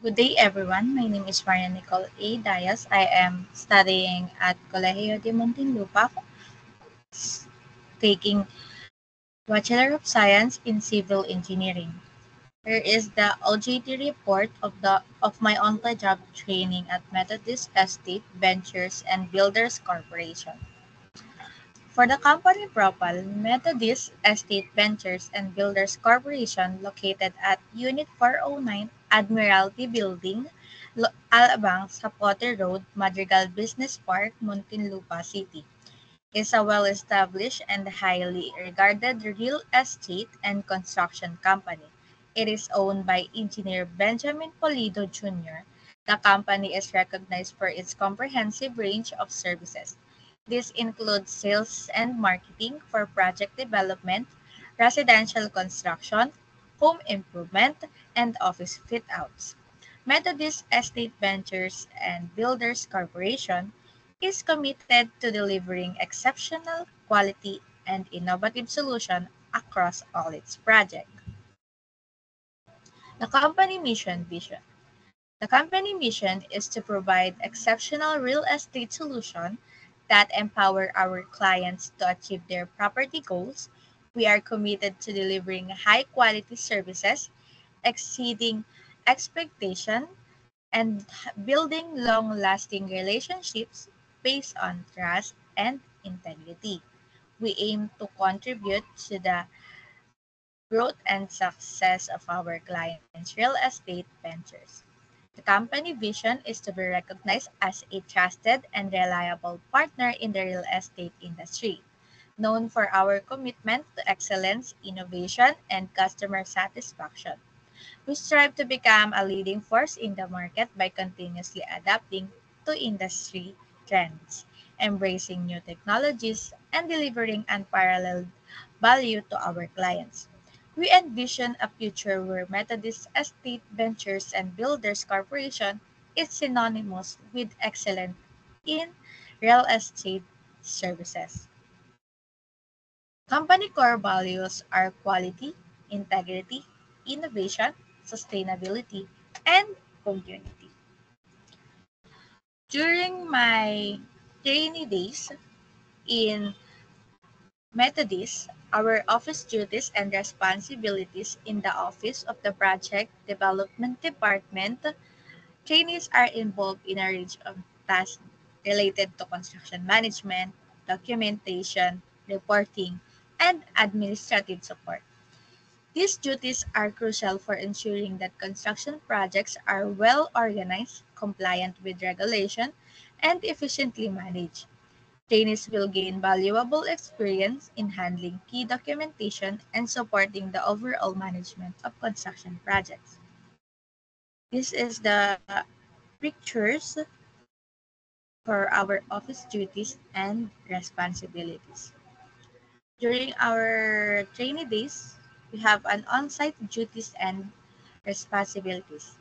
Good day, everyone. My name is Maria Nicole A. Diaz. I am studying at Colegio de Muntinlupa, taking Bachelor of Science in Civil Engineering. Here is the OJT report of my on-the-job training at Methodist Estate Ventures and Builders Corporation. For the company profile, Methodist Estate Ventures and Builders Corporation located at Unit 409 Admiralty Building, Alabang, Zapote Road, Madrigal Business Park, Muntinlupa City, is a well-established and highly regarded real estate and construction company. It is owned by Engineer Benjamin Polido Jr. The company is recognized for its comprehensive range of services. This includes sales and marketing for project development, residential construction, home improvement, and office fit-outs. Methodist Estate Ventures and Builders Corporation is committed to delivering exceptional quality and innovative solutions across all its projects. The company mission vision. The company mission is to provide exceptional real estate solutions that empower our clients to achieve their property goals. We are committed to delivering high quality services, exceeding expectation, and building long lasting relationships based on trust and integrity. We aim to contribute to the growth and success of our clients' real estate ventures. The company vision is to be recognized as a trusted and reliable partner in the real estate industry, known for our commitment to excellence, innovation, and customer satisfaction. We strive to become a leading force in the market by continuously adapting to industry trends, embracing new technologies, and delivering unparalleled value to our clients. We envision a future where Methodist Estate Ventures and Builders Corporation is synonymous with excellence in real estate services. Company core values are quality, integrity, innovation, sustainability, and community. During my trainee days in Methodist, our office duties and responsibilities in the Office of the Project Development Department, trainees are involved in a range of tasks related to construction management, documentation, reporting, and administrative support. These duties are crucial for ensuring that construction projects are well organized, compliant with regulation, and efficiently managed. Trainees will gain valuable experience in handling key documentation and supporting the overall management of construction projects. This is the pictures for our office duties and responsibilities. During our trainee days, we have an on-site duties and responsibilities.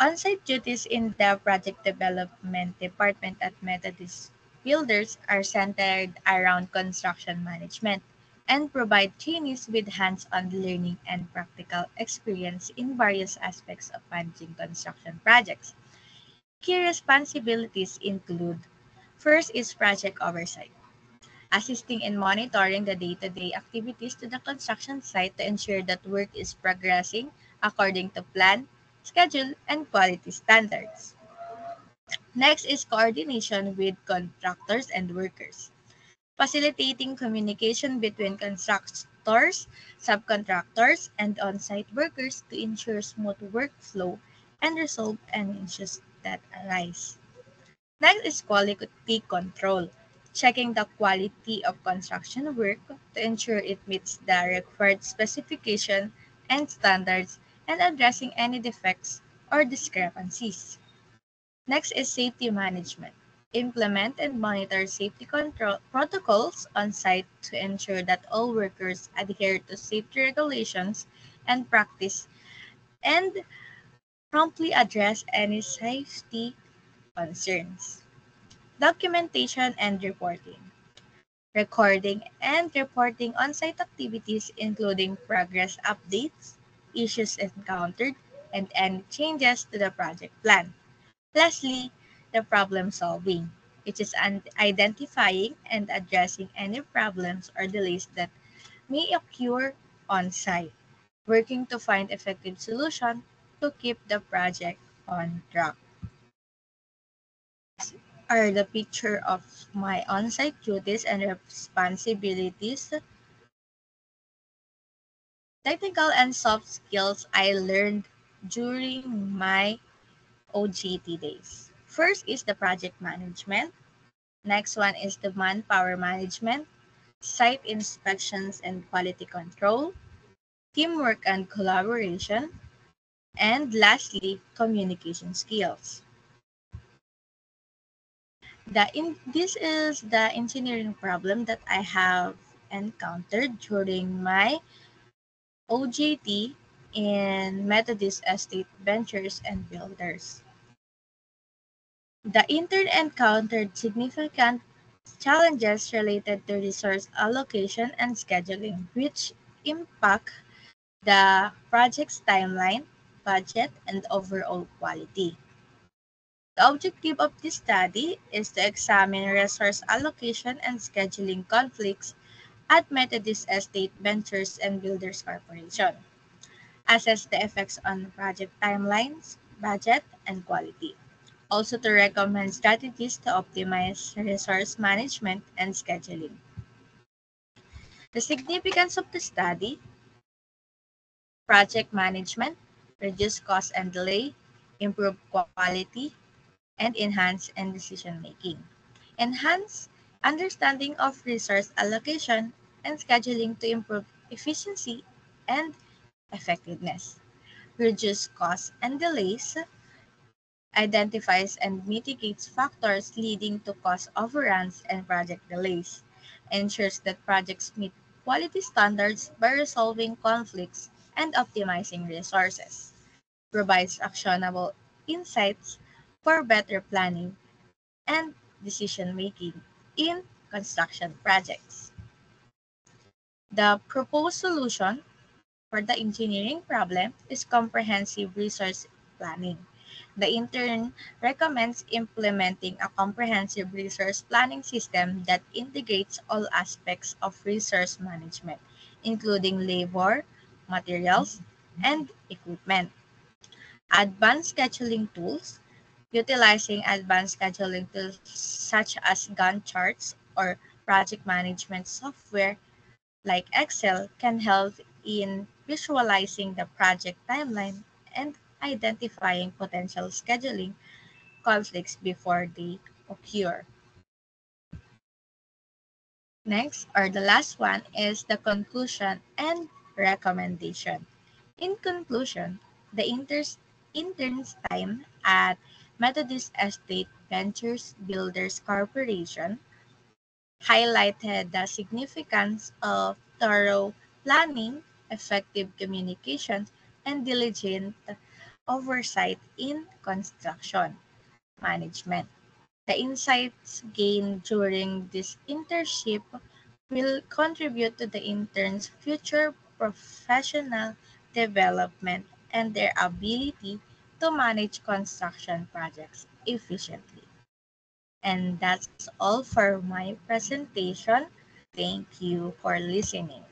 On-site duties in the project development department at Methodist Builders are centered around construction management and provide trainees with hands-on learning and practical experience in various aspects of managing construction projects. Key responsibilities include: first is project oversight, assisting in monitoring the day-to-day activities to the construction site to ensure that work is progressing according to plan, schedule, and quality standards. Next is coordination with contractors and workers, facilitating communication between constructors, subcontractors, and on-site workers to ensure smooth workflow and resolve any issues that arise. Next is quality control, checking the quality of construction work to ensure it meets the required specification and standards and addressing any defects or discrepancies. Next is safety management. Implement and monitor safety control protocols on site to ensure that all workers adhere to safety regulations and practice and promptly address any safety concerns. Documentation and reporting. Recording and reporting on-site activities including progress updates, issues encountered, and any changes to the project plan. Lastly, the problem solving, which is identifying and addressing any problems or delays that may occur on site, working to find effective solution to keep the project on track. Are the picture of my on-site duties and responsibilities, technical and soft skills I learned during my OJT days. First is the project management. Next one is the manpower management, site inspections and quality control, teamwork and collaboration, and lastly, communication skills. This is the engineering problem that I have encountered during my OJT in Methodist Estate Ventures and Builders. The intern encountered significant challenges related to resource allocation and scheduling, which impact the project's timeline, budget, and overall quality. The objective of this study is to examine resource allocation and scheduling conflicts at Methodist Estate Ventures and Builders Corporation, assess the effects on project timelines, budget, and quality. Also to recommend strategies to optimize resource management and scheduling. The significance of the study: project management, reduce cost and delay, improve quality, and enhance and decision making. Enhance understanding of resource allocation and scheduling to improve efficiency and effectiveness. Reduce costs and delays, identifies and mitigates factors leading to cost overruns and project delays, ensures that projects meet quality standards by resolving conflicts and optimizing resources, provides actionable insights for better planning and decision making in construction projects. The proposed solution for the engineering problem is comprehensive resource planning. The intern recommends implementing a comprehensive resource planning system that integrates all aspects of resource management, including labor, materials, and equipment. Advanced scheduling tools. Utilizing advanced scheduling tools such as Gantt charts or project management software like Excel can help in visualizing the project timeline and identifying potential scheduling conflicts before they occur. Next, or the last one, is the conclusion and recommendation. In conclusion, the intern's time at Methodist Estate Ventures Builders Corporation highlighted the significance of thorough planning, effective communication, and diligent oversight in construction management. The insights gained during this internship will contribute to the intern's future professional development and their ability to manage construction projects efficiently. And that's all for my presentation. Thank you for listening.